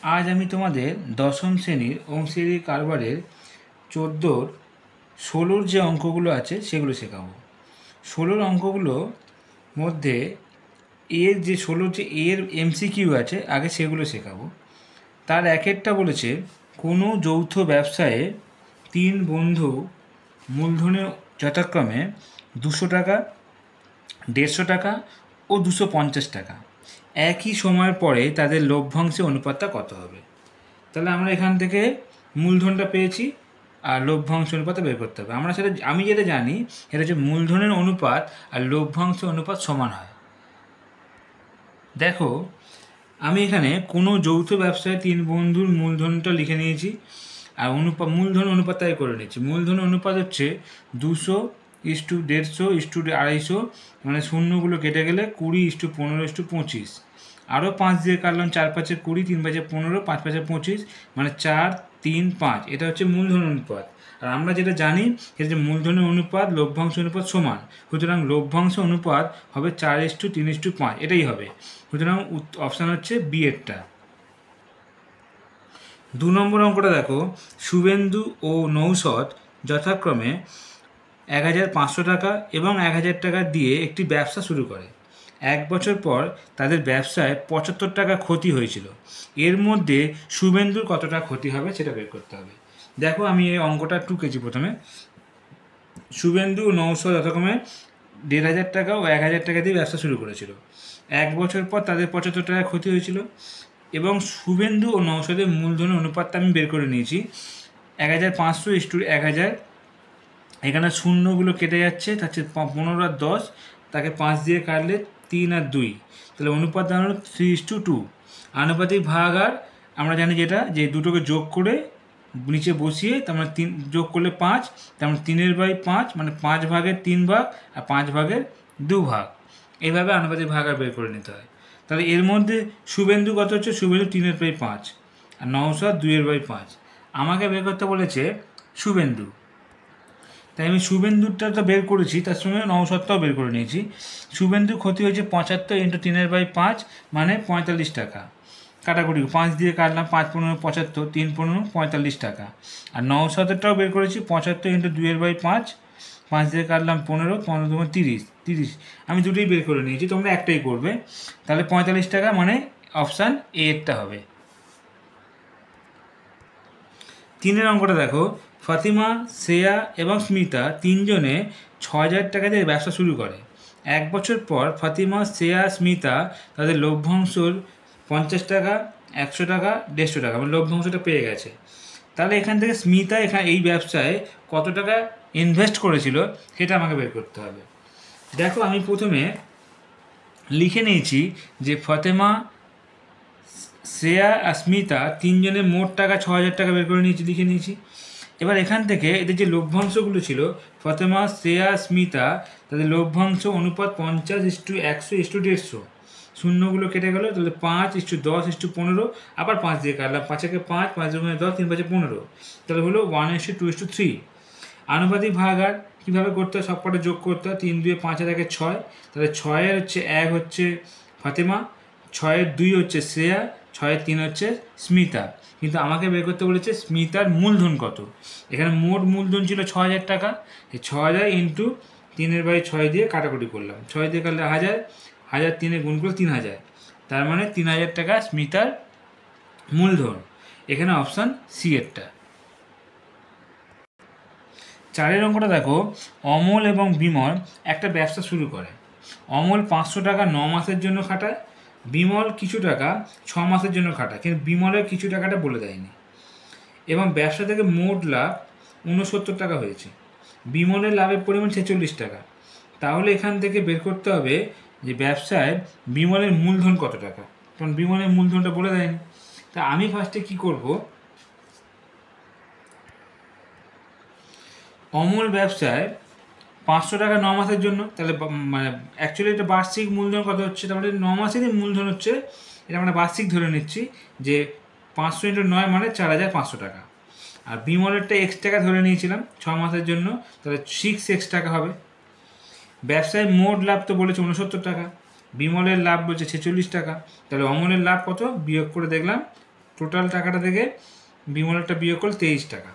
আজ আমি তোমাদের দশম শ্রেণীর অংশীদারি কারবারের 14-র 16-র যে অঙ্কগুলো আছে সেগুলো শেখাবো। 16-র অঙ্কগুলো মধ্যে এর যে 16-র যে এর এমসিকিউ আছে আগে সেগুলো শেখাবো। তার একটা বলেছে কোনো যৌথ ব্যবসায়ে 3 বন্ধু মূলধনে যথাক্রমে 200 টাকা, 150 টাকা ও 250 টাকা একই সময়ের পরে তাদের লভ্যাংশের অনুপাতটা কত হবে। তাহলে আমরা এখান থেকে মূলধনটা পেয়েছি আর লভ্যাংশ অনুপাতটা বের করতে হবে। আমি যেটা জানি সেটা হচ্ছে মূলধনের অনুপাত আর লভ্যাংশ অনুপাত সমান হয়। দেখো, আমি এখানে কোনো যৌথ ব্যবসায় 3 বন্ধুর মূলধনটা লিখে নিয়েছি আর মূলধন অনুপাতটাই করে নিয়েছি। মূলধন অনুপাত হচ্ছে 200:150:250, মানে শূন্যগুলো কেটে গেলে 20:15:25, আরও 5 দিয়ে কাটলাম, 4×5 = 20, 3×5 = 15, 5×5 = 25, মানে 4, 3, 5। এটা হচ্ছে মূলধন অনুপাত। আর আমরা যেটা জানি সেটা হচ্ছে মূলধনের অনুপাত লভ্যাংশ অনুপাত সমান, সুতরাং লভ্যাংশ অনুপাত হবে 4:3:5, এটাই হবে। সুতরাং অপশান হচ্ছে বি এরটা। 2 নম্বর অঙ্কটা দেখো, শুভেন্দু ও নৌশদ যথাক্রমে 1500 টাকা এবং 1000 টাকা দিয়ে একটি ব্যবসা শুরু করে। 1 বছর পর তাদের ব্যবসায় 75 টাকা ক্ষতি হয়েছিল। এর মধ্যে শুভেন্দুর কত টাকা ক্ষতি হবে সেটা বের করতে হবে। দেখো, আমি এই অঙ্কটা টুকেছি। প্রথমে শুভেন্দু ও নৌশদ যথাক্রমে 1500 টাকা ও 1000 টাকা দিয়ে ব্যবসা শুরু করেছিল। 1 বছর পর তাদের 75 টাকা ক্ষতি হয়েছিল এবং শুভেন্দু ও নৌশদের মূলধনের অনুপাতটা আমি বের করে নিয়েছি 1500:1000। এখানে শূন্যগুলো কেটে যাচ্ছে, তার 15 আর 10, তাকে 5 দিয়ে কাটলে 3 আর 2, তাহলে অনুপাত দাঁড়ালো 3:2। আনুপাতিক ভাগাকার আমরা জানি যেটা, যে দুটোকে যোগ করে নিচে বসিয়ে তার মানে 3 যোগ করলে 5, তার মানে 3/5, মানে 5 ভাগের 3 ভাগ আর 5 ভাগের 2 ভাগ। এইভাবে আনুপাতিক ভাগাকার বের করে নিতে হয়। তাহলে এর মধ্যে শুভেন্দু কত হচ্ছে? শুভেন্দু 3/5 আর নওশাদ 2/5। আমাকে বের করতে বলেছে শুভেন্দু, তাই আমি শুভেন্দুরটা তো বের করেছি, তার সঙ্গে নওশাদটাও বের করে নিয়েছি। শুভেন্দুর ক্ষতি হয়েছে 75 × 3/5, মানে 45 টাকা। কাটাকুটি 5 দিয়ে কাটলাম, 5×15 = 75, 3×15 = 45 টাকা। আর নওশাদেরটাও বের করেছি 75 × 2/5, 5 দিয়ে কাটলাম 15, 15×2 = 30। আমি দুটোই বের করে নিয়েছি, তোমরা একটাই করবে। তাহলে 45 টাকা, মানে অপশান এ এরটা হবে। 3 অঙ্কটা দেখো, ফাতিমা, শ্রেয়া এবং স্মিতা 3 জনে 6000 টাকা দিয়ে ব্যবসা শুরু করে। 1 বছর পর ফাতিমা, শ্রেয়া, স্মিতা তাদের লভ্যাংশর 50 টাকা, 100 টাকা, 150 টাকা, মানে লভ্যাংশটা পেয়ে গেছে। তাহলে এখান থেকে স্মিতা এই ব্যবসায় কত টাকা ইনভেস্ট করেছিল সেটা আমাকে বের করতে হবে। দেখো, আমি প্রথমে লিখে নিয়েছি যে ফাতেমা, শ্রেয়া আর স্মিতা 3 জনের মোট টাকা 6000 টাকা বের করে নিয়েছি, লিখে নিয়েছি। এবার এখান থেকে এদের যে লভ্যাংশগুলো ছিল, ফাতেমা, শ্রেয়া, স্মিতা, তাদের লভ্যাংশ অনুপাত 50:100:150, শূন্যগুলো কেটে গেল, তাহলে 5:10:15, আবার 5 দিয়ে কাটলাম, 5×5, 5×10, 3×5 = 15, তাহলে হলো 1:2:3। আনুপাতিক ভাগাকার কীভাবে করতে হয়? সবকটা যোগ করতে হয়। 3 2 5 আর 1 6, তাহলে 6-এর 1 হচ্ছে ফাতেমা, 6-এর 2 হচ্ছে শ্রেয়া, 6-এর 3 হচ্ছে স্মিতা। কিন্তু আমাকে বের করতে বলেছে স্মিতার মূলধন কত। এখানে মোট মূলধন ছিল 6000 টাকা। এই 6000 × 3/6 দিয়ে কাটাকুটি করলাম, 6 দিয়ে কাটলে 1000, 1000 3-এ গুণ করলে 3000, তার মানে 3000 টাকা স্মিতার মূলধন। এখানে অপশান সি এরটা। 4 অঙ্কটা দেখো, অমল এবং বিমল একটা ব্যবসা শুরু করে। অমল 500 টাকা 9 মাসের জন্য খাটায়, বিমল কিছু টাকা 6 মাসের জন্য খাটায়, কিন্তু বিমলের কিছু টাকাটা বলে দেয়নি, এবং ব্যবসা থেকে মোট লাভ 69 টাকা হয়েছে। বিমলের লাভের পরিমাণ 46 টাকা। তাহলে এখান থেকে বের করতে হবে যে ব্যবসায় বিমলের মূলধন কত টাকা, কারণ বিমলের মূলধনটা বলে দেয়নি। তা আমি ফার্স্টে কী করব, অমল ব্যবসায় 500 টাকা 9 মাসের জন্য, তাহলে মানে অ্যাকচুয়ালি এটা বার্ষিক মূলধন কত হচ্ছে, তাহলে 9 মাসেরই মূলধন হচ্ছে, এটা আমরা বার্ষিক ধরে নিচ্ছি যে 500 × 9 মানে 4500 টাকা। আর বিমলেরটা x টাকা ধরে নিয়েছিলাম 6 মাসের জন্য, তাহলে 6x টাকা হবে। ব্যবসায় মোট লাভ তো বলেছে 69 টাকা, বিমলের লাভ বলছে 46 টাকা, তাহলে অমলের লাভ কত বিয়োগ করে দেখলাম টোটাল টাকাটা থেকে বিমলেরটা বিয়োগ করলে 23 টাকা।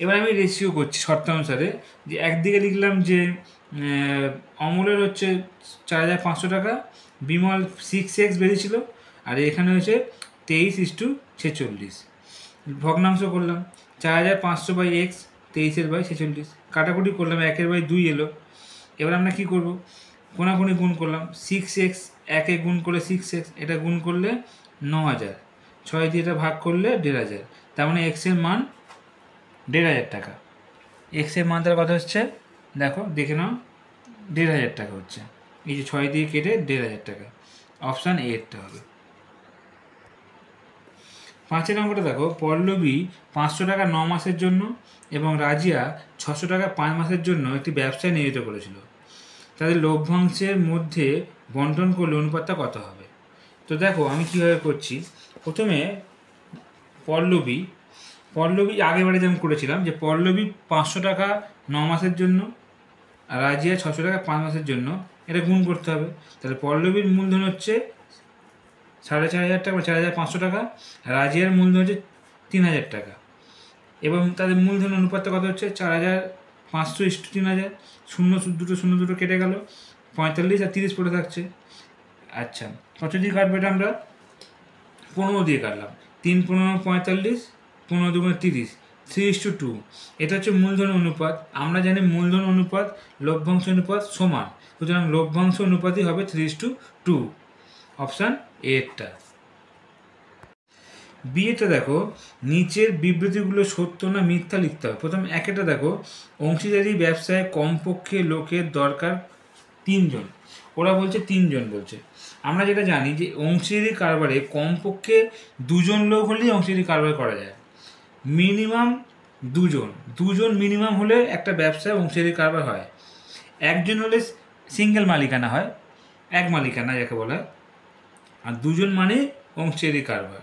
এবার আমি রেশিও করছি শর্তানুসারে, যে একদিকে লিখলাম যে অমলের হচ্ছে 4500 টাকা, বিমল 6x বেরিয়েছিল, আর এখানে হচ্ছে 23:46। ভগ্নাংশ করলাম 4500 বাই এক্স, 23/46, কাটাকুটি করলাম, 1/2 এলো। এবার আমরা কী করব, কোনাকুনি গুণ করলাম, 6x, 1 গুণ করলে 6x, এটা গুণ করলে 9000, 6 দিয়ে এটা ভাগ করলে 1500, তার মানে এক্সের মান 1500 টাকা। এক্সের মান তার কথা হচ্ছে, দেখো দেখে নাও, 1500 টাকা হচ্ছে। এই যে 6 দিয়ে কেটে 1500 টাকা, অপশান এরটা হবে। 5 নম্বরটা দেখো, পল্লবী 500 টাকা 9 মাসের জন্য এবং রাজিয়া 600 টাকা 5 মাসের জন্য একটি ব্যবসায় নিয়োজিত করেছিল। তাদের লভ্যাংশের মধ্যে বন্টন করলে অনুপাতটা কত হবে? তো দেখো আমি কীভাবে করছি, প্রথমে পল্লবী আগেবারে যেমন করেছিলাম, যে পল্লবী 500 টাকা 9 মাসের জন্য আর রাজিয়া 600 টাকা 5 মাসের জন্য, এটা গুণ করতে হবে। তাহলে পল্লবীর মূলধন হচ্ছে 4500 টাকা বা 4500 টাকা, রাজিয়ার মূলধন হচ্ছে 3000 টাকা, এবং তাদের মূলধন অনুপাতটা কত হচ্ছে 4500:3000, 0 কেটে গেল, 45 আর 30 পড়ে থাকছে। আচ্ছা, কত দিয়ে কাটবো এটা আমরা? 15 দিয়ে কাটলাম, 3 15 45, 15 2 30, 3:2। এটা হচ্ছে মূলধন অনুপাত। আমরা জানি মূলধন অনুপাত লভ্যাংশ অনুপাত সমান, সুতরাং লভ্যাংশ অনুপাতই হবে 3:2, অপশান এরটা। বিয়েটা দেখো, নিচের বিবৃতিগুলো সত্য না মিথ্যা লিখতে হবে। প্রথম একটা দেখো, অংশীদারি ব্যবসায় কমপক্ষে লোকের দরকার 3 জন, ওরা বলছে 3 জন বলছে। আমরা যেটা জানি যে অংশীদারি কারবারে কমপক্ষে 2 জন লোক হলেই অংশীদারি কারবার করা যায়, মিনিমাম 2 জন মিনিমাম হলে একটা ব্যবসায় অংশীদারি কারবার হয়। 1 জন হলে সিঙ্গেল মালিকানা হয়, এক মালিকানা যাকে বলা হয়, আর 2 জন মানে অংশীদারি কারবার।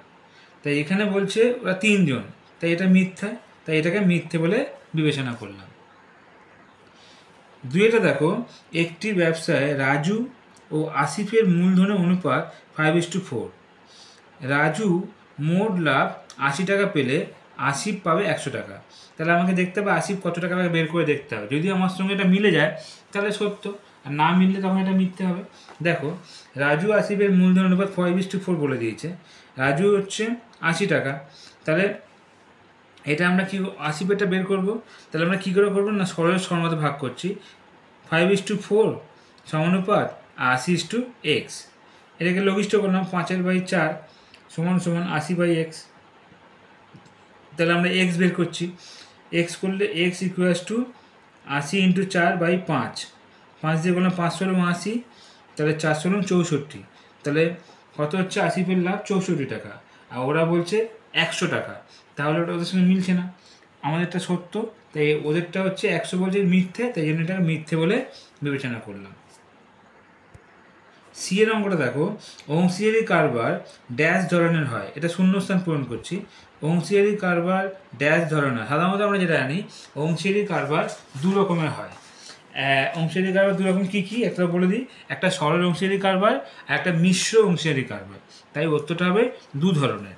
তাই এখানে বলছে ওরা 3 জন, তাই এটা মিথ্যা, তাই এটাকে মিথ্যে বলে বিবেচনা করলাম। 2টা দেখো, একটি ব্যবসায় রাজু ও আসিফের মূলধনের অনুপাত 5:4। রাজু মোট লাভ 80 টাকা পেলে আসিফ পাবে 100 টাকা। তাহলে আমাকে দেখতে হবে আসিফ কত টাকা বের করে দেখতে হবে। যদি আমার সঙ্গে এটা মিলে যায় তাহলে সত্য, আর না মিললে তখন এটা মিথ্যে হবে। দেখো, রাজু আসিফের মূলধন অনুপাত 5:4 বলে দিয়েছে। রাজু হচ্ছে 80 টাকা, তাহলে এটা আমরা কি আসিফেরটা বের করব, তাহলে আমরা কী করে করবো না, সরল সরমতে ভাগ করছি, 5:4 সমানুপাত 80:x, এটাকে লঘিষ্ঠ করলাম, 5/4 সমান 80/x। তাহলে আমরা x বের করছি, x করলে x = 80 × 4/5, 5 দিয়ে করলাম 5 × 80, তাহলে 4 × 64, তাহলে কত হচ্ছে আসিফের লাভ 64 টাকা, আর ওরা বলছে 100 টাকা, তাহলে ওটা ওদের সঙ্গে মিলছে না, আমাদেরটা সত্য, তাই ওদেরটা হচ্ছে 100 বলছে মিথ্যে, তাই জন্য এটাকে মিথ্যে বলে বিবেচনা করলাম। সি এর অঙ্কটা দেখো, অংশীদারি কারবার ড্যাশ ধরনের হয়, এটা শূন্যস্থান পূরণ করছি। অংশীদারি কারবার ড্যাশ ধরনের, সাধারণত আমরা যেটা জানি অংশীদারি কারবার 2 রকমের হয়। অংশীদারি কারবার 2 রকম কী কী একটা বলে দিই, একটা সরল অংশীদারি কারবার আর একটা মিশ্র অংশীদারি কারবার, তাই উত্তরটা হবে 2 ধরনের।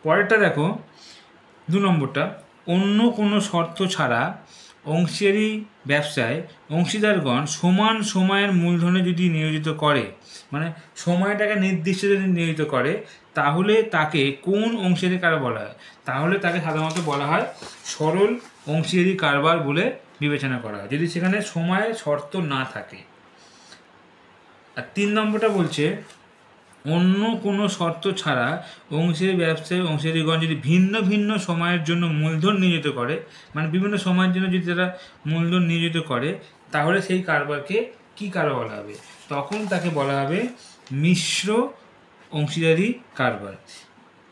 পরেরটা দেখো, 2 নম্বরটা, অন্য কোনো শর্ত ছাড়া অংশীদারি ব্যবসায় অংশীদারগণ সমান সময়ের মূলধনে যদি নিয়োজিত করে, মানে সময়টাকে নির্দিষ্ট যদি নিয়োজিত করে, তাহলে তাকে কোন অংশীদারি কারবার বলা হয়? তাহলে তাকে সাধারণত বলা হয় সরল অংশীদারি কারবার বলে বিবেচনা করা হয়, যদি সেখানে সময়ের শর্ত না থাকে। আর 3 নম্বরটা বলছে, অন্য কোনো শর্ত ছাড়া অংশীদারি ব্যবসায় অংশীদারিগণ যদি ভিন্ন ভিন্ন সময়ের জন্য মূলধন নিয়োজিত করে, মানে বিভিন্ন সময়ের জন্য যদি তারা মূলধন নিয়োজিত করে, তাহলে সেই কারবারকে কী কারবার বলা হবে? তখন তাকে বলা হবে মিশ্র অংশীদারি কারবার।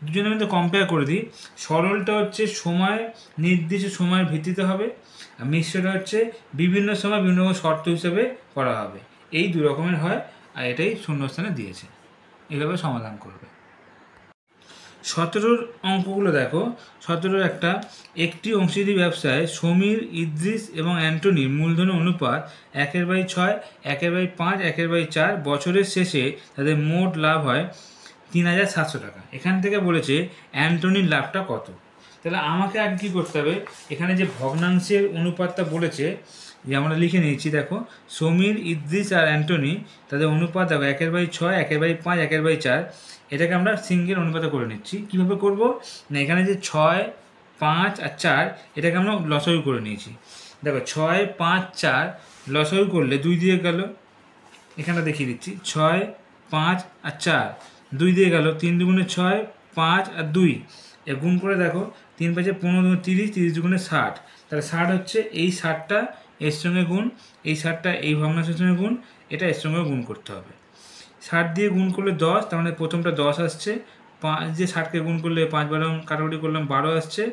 দুজনের মধ্যে কম্পেয়ার করে দিই, সরলটা হচ্ছে সময় নির্দিষ্ট সময়ের ভিত্তিতে হবে, আর মিশ্রটা হচ্ছে বিভিন্ন সময় বিভিন্ন শর্ত হিসেবে করা হবে। এই 2 রকমের হয়, আর এটাই শূন্যস্থানে দিয়েছে, এভাবে সমাধান করবে। 17 অঙ্কগুলো দেখো, 17 একটা, একটি অংশীদারি ব্যবসায় সমীর, ইদ্রিস এবং অ্যান্টনির মূলধনের অনুপাত 1/6, 1/5, 1/4, বছরের শেষে তাদের মোট লাভ হয় 3,700 টাকা। এখান থেকে বলেছে অ্যান্টনির লাভটা কত। তাহলে আমাকে আগে কী করতে হবে, এখানে যে ভগ্নাংশের অনুপাতটা বলেছে যে আমরা লিখে নিয়েছি, দেখো সমীর, ইদ্রিস আর অ্যান্টনি তাদের অনুপাত দেখো 1/6, 1/5, 1/4। এটাকে আমরা সিঙ্গেল অনুপাতে করে নিচ্ছি। কীভাবে করব না, এখানে যে 6, 5 আর 4 এটাকে আমরা লসাগু করে নিয়েছি। দেখো 6, 5, 4 লসাগু করলে 2 দিয়ে গেল, এখানে দেখিয়ে দিচ্ছি 6, 5 আর 4 2 দিয়ে গেল, 3 দুগুণে 6, 5 আর 2 এ গুণ করে দেখো 3 5 15 30, 30 দুগুণে 60। তাহলে 60 হচ্ছে এই 60টা এর সঙ্গে গুণ, এই 60টা এই ভগ্নাংশের সঙ্গে গুণ, এটা এর সঙ্গে গুণ করতে হবে। 60 দিয়ে গুণ করলে 10, তার মানে প্রথমটা 10 আসছে। 5 দিয়ে 60কে গুণ করলে 5 12 কাটাকুটি করলাম 12 আসছে,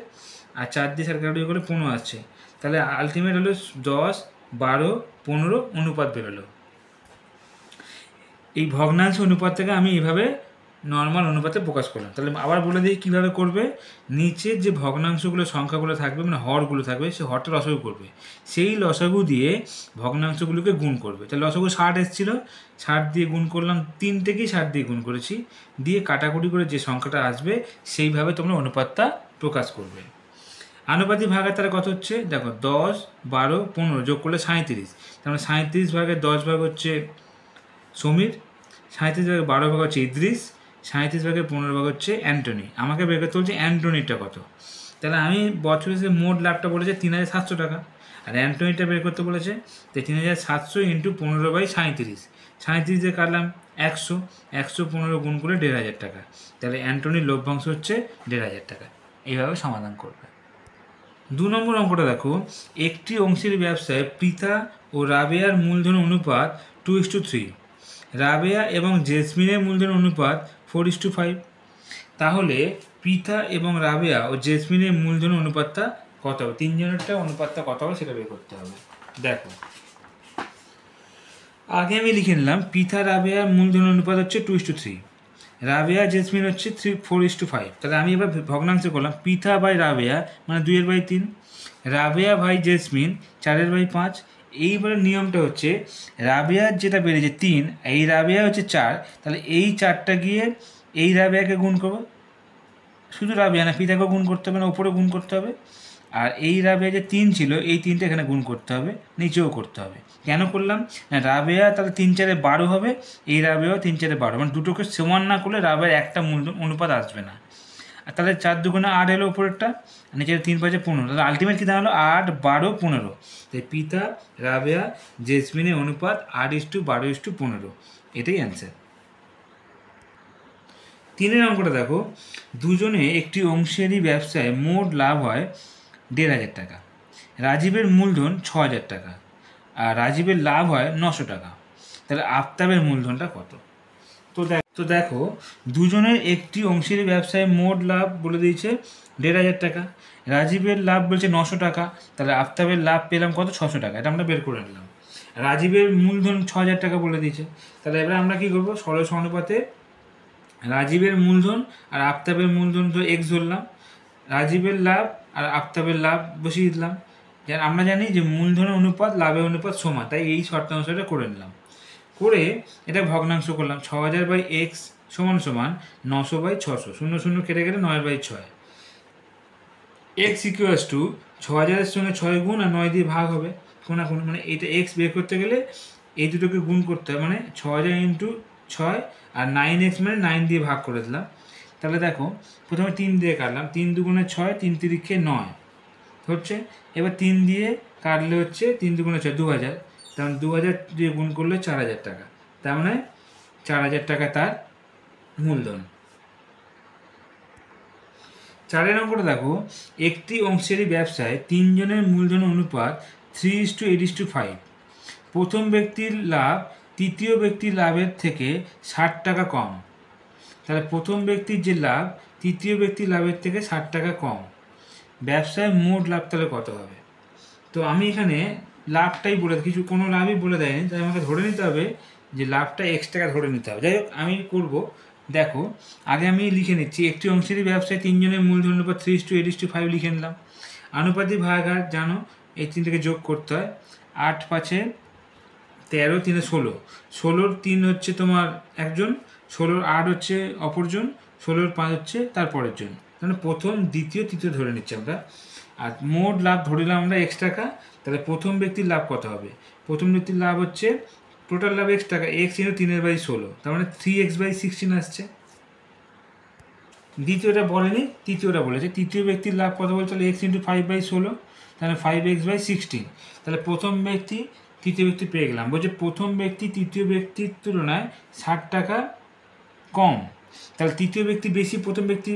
আর 4 দিয়ে 60 কাটাকুটি করলে 15 আসছে। তাহলে আলটিমেট হলো 10, 12, 15 অনুপাত বেরোলো। এই ভগ্নাংশ অনুপাত থেকে আমি এইভাবে নর্মাল অনুপাতে প্রকাশ করলাম। তাহলে আবার বলে দিই কীভাবে করবে। নিচের যে ভগ্নাংশগুলো সংখ্যাগুলো থাকবে, মানে হরগুলো থাকবে, সেই হরটা লসাগু করবে, সেই লসাগু দিয়ে ভগ্নাংশগুলোকে গুণ করবে। তাহলে লসাগু 60 এসেছিলো, 60 দিয়ে গুণ করলাম, 3 থেকেই 60 দিয়ে গুণ করেছি, দিয়ে কাটাকুটি করে যে সংখ্যাটা আসবে সেইভাবে তোমরা অনুপাতটা প্রকাশ করবে। আনুপাতিক ভাগের তারা কত হচ্ছে, দেখো 10, 12, 15 যোগ করলে 37। তার মানে 37 ভাগের 10 ভাগ হচ্ছে সমীর, 37 ভাগের 12 ভাগ হচ্ছে ইদ্রিস, 37 ভাগের 15 ভাগ হচ্ছে অ্যান্টনি। আমাকে বের করতে বলছে অ্যান্টনিটা কত। তাহলে আমি বছরের যে মোট লাভটা বলেছে 3,700 টাকা, আর অ্যান্টনিটা বের করতে বলেছে, তো 3,700 × 15/37, 37 দিয়ে কাটলাম 100, 115 গুণ করে 1,500 টাকা। তাহলে অ্যান্টনির লভ্যাংশ হচ্ছে 1,500 টাকা। এইভাবে সমাধান করবে। 2 নম্বর অঙ্কটা দেখো, একটি অংশের ব্যবসায় পৃথা ও রাবেয়ার মূলধন অনুপাত 2:3, রাবেয়া এবং জেসমিনের মূলধন অনুপাত 4:5। তাহলে পৃথা এবং রাবেয়া ও জেসমিনের মূলধন অনুপাতটা কত হবে, তিনজনেরটা অনুপাতটা কত হবে সেটা বের করতে হবে। দেখো আগে আমি লিখে নিলাম পৃথা রাবেয়ার মূলধন অনুপাত হচ্ছে 2:3, রাবেয়া জেসমিন হচ্ছে 4:5। তাহলে আমি এবার ভগ্নাংশ করলাম, পৃথা বাই রাবেয়া মানে 2/3, রাবেয়া বাই জেসমিন 4/5। এইবারে নিয়মটা হচ্ছে রাবেয়ার যেটা বেড়েছে 3, এই রাবেয়া হচ্ছে 4, তাহলে এই 4টা গিয়ে এই রাবেয়াকে গুণ করবো, শুধু রাবেয়া না পৃথাকেও গুণ করতে হবে, না উপরে গুণ করতে হবে। আর এই রাবেয়া যে 3 ছিল, এই 3টা এখানে গুণ করতে হবে, নিচেও করতে হবে। কেন করলাম না, রাবেয়া তাহলে 3 4 12 হবে, এই রাবেয়াও 3 4 12, মানে দুটোকে সমান না করলে রাবেয়ার একটা অনুপাত আসবে না। আর তাহলে 4 2 8 এলো উপরেরটা, নিচের 3 5 15, তাহলে আলটিমেট কী দাঁড়ালো 8 12 15। তাই পিতা রাবেয়া জেসমিনের অনুপাত 8:12:15, এটাই অ্যান্সার। 3 অঙ্কটা দেখো, দুজনে একটি অংশেরই ব্যবসায় মোট লাভ হয় 1,500 টাকা। রাজীবের মূলধন 6,000 টাকা আর রাজীবের লাভ হয় 900 টাকা। তাহলে আফতাবের মূলধনটা কত। তো দেখো দুজনের একটি অংশেরই ব্যবসায় মোট লাভ বলে দিয়েছে 1,500 টাকা, রাজীবের লাভ বলছে 900 টাকা, তাহলে আফতাবের লাভ পেলাম কত, 600 টাকা। এটা আমরা বের করে নিলাম। রাজীবের মূলধন 6,000 টাকা বলে দিয়েছে, তাহলে এবার আমরা কী করবো, সরল সমানুপাতে রাজীবের মূলধন আর আফতাবের মূলধন তো এক্স ধরলাম, রাজীবের লাভ আর আফতাবের লাভ বসিয়ে দিলাম। আমরা জানি যে মূলধনের অনুপাত লাভের অনুপাত সমান, তাই এই শর্তানুসারে করে নিলাম। করে এটা ভগ্নাংশ করলাম, 6,000/x সমান 900/600, 0 0 কেটে গেলে 9/6। x = 6,000-এর সঙ্গে 6 গুণ আর 9 দিয়ে ভাগ হবে কোনাকুনি, মানে এটা x বের করতে গেলে এই দুটোকে গুণ করতে হবে, মানে 6,000 × 6 আর 9x মানে 9 দিয়ে ভাগ করে দিলাম। তাহলে দেখো প্রথমে 3 দিয়ে কাটলাম, 3 2 6, 3 3 9 হচ্ছে। এবার 3 দিয়ে কাটলে হচ্ছে 3 2 6 2,000, তেমন 2,000 দিয়ে গুণ করলে 4,000 টাকা, তার মানে 4,000 টাকা তার মূলধন। 4 অঙ্কটা দেখো, একটি অংশেরই ব্যবসায় 3 জনের মূলধন অনুপাত 3:8:5। প্রথম ব্যক্তির লাভ তৃতীয় ব্যক্তির লাভের থেকে 60 টাকা কম। তাহলে প্রথম ব্যক্তির যে লাভ তৃতীয় ব্যক্তির লাভের থেকে 60 টাকা কম, ব্যবসায় মোট লাভ তাহলে কত হবে। তো আমি এখানে লাভটাই বলে, কিছু কোনো লাভই বলে দেয়নি, তাই আমাকে ধরে নিতে হবে যে লাভটা x টাকা ধরে নিতে হবে। যাই হোক আমি করব, দেখো আগে আমি লিখে নিচ্ছি, একটি অংশেরই ব্যবসায় 3 জনের মূলধন অনুপাত 3:8:5 লিখে নিলাম। আনুপাতিক ভাগাকার জানো, এই 3টাকে যোগ করতে হয়, 8 5 13, 3 16, 16 3 হচ্ছে তোমার একজন, 16 8 হচ্ছে অপরজন, 16 5 হচ্ছে তারপরের জন, তাহলে প্রথম দ্বিতীয় তৃতীয় ধরে নিচ্ছি আমরা। আর মোট লাভ ধরিলাম আমরা x টাকা, তাহলে প্রথম ব্যক্তির লাভ কত হবে? প্রথম ব্যক্তির লাভ হচ্ছে টোটাল লাভ x টাকা, x ইন্টু 3/16, তার মানে 3x/16 আসছে। দ্বিতীয়টা বলেনি, তৃতীয়টা বলেছে। তৃতীয় ব্যক্তির লাভ কত বলছে? তাহলে x ইন্টু 5/16, তাহলে 5x/16, তাহলে প্রথম ব্যক্তি তৃতীয় ব্যক্তি পেয়ে গেলাম। বলছে প্রথম ব্যক্তি তৃতীয় ব্যক্তির তুলনায় 60 টাকা কম, তাহলে তৃতীয় ব্যক্তি বেশি, প্রথম ব্যক্তি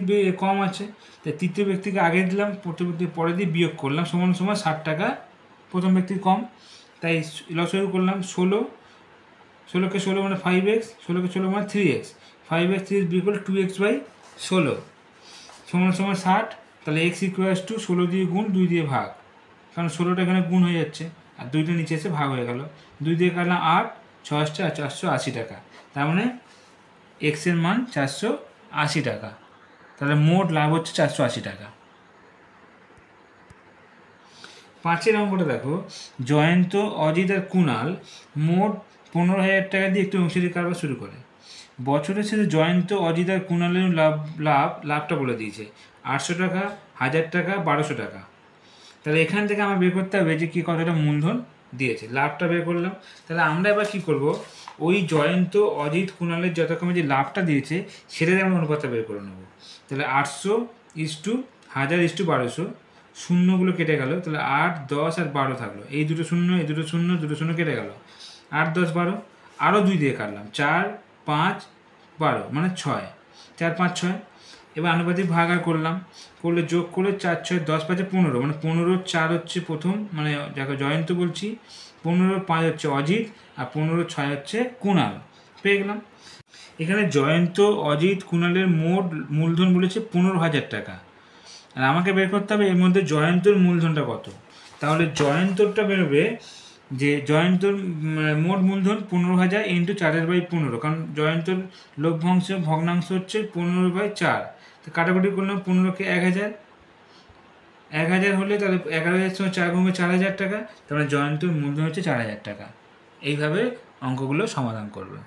কম আছে, তাই তৃতীয় ব্যক্তিকে আগে দিলাম, প্রথম ব্যক্তি পরে দিয়ে বিয়োগ করলাম, সমান সমান 60 টাকা প্রথম ব্যক্তির কম। তাই লসাগু করলাম 16, 16কে 16 মানে 5x, 16কে 16 মানে 3x, 5x 3x বিয়োগ 2x/16 সমান সমান 60, তাহলে x ইকুয়ালস টু 16 দিয়ে গুণ 2 দিয়ে ভাগ, কারণ 16টা এখানে গুণ হয়ে যাচ্ছে আর 2টা নিচে এসে ভাগ হয়ে গেল, 2 দিয়ে কাটলাম 8, 6 480 টাকা, তার মানে x এর মান 480 টাকা, তাহলে মোট লাভ হচ্ছে 480 টাকা। 5 অঙ্কটা দেখো, জয়ন্ত, অজিত আর কুণাল মোট 15,000 টাকা দিয়ে একটি অংশীদারি কারবার শুরু করে। বছরের শেষে জয়ন্ত, অজিত আর কুণালের লাভটা বলে দিয়েছে 800 টাকা, 1000 টাকা, 1200 টাকা। তাহলে এখান থেকে আমার বের করতে হবে যে কী কতটা মূলধন দিয়েছে, লাভটা বের করলাম। তাহলে আমরা এবার কী করব, ওই জয়ন্ত, অজিত, কুণালের যথাক্রমে যে লাভটা দিয়েছে সেটাতে আমরা অনুপাতটা বের করে নেব। তাহলে 800:1000:1200, শূন্যগুলো কেটে গেল, তাহলে 8, 10 আর 12 থাকলো, এই দুটো শূন্য, এই দুটো শূন্য, দুটো শূন্য কেটে গেল, 8, 10, 12, আরও 2 দিয়ে কাটলাম, 4, 5, 12 মানে 6, 4, 5, 6। এবার আনুপাতিক ভাগার করলাম, করলে যোগ করে 4, 6, 10, 5, 15, মানে 15, 4 হচ্ছে প্রথম, মানে যাকে জয়ন্ত বলছি, 15, 5 হচ্ছে অজিত, আর 15, 6 হচ্ছে কুণাল, পেয়ে গেলাম। এখানে জয়ন্ত, অজিত, কুণালের মোট মূলধন বলেছে 15,000 টাকা, আর আমাকে বের করতে হবে এর মধ্যে জয়ন্তর মূলধনটা কত। তাহলে জয়ন্তরটা বেরোবে যে জয়ন্তর মোট মূলধন 15,000 ইন্টু 4/15, কারণ জয়ন্তর লভ্যাংশ ভগ্নাংশ হচ্ছে 15/4, তো কাটাকুটি করলাম, 15কে 1000, 1000 হলে তাহলে 11,000 সঙ্গে 4 গুণ 4,000 টাকা, তাহলে জয়ন্তর মূলধন হচ্ছে 4,000 টাকা। এইভাবে অঙ্কগুলো সমাধান করবে।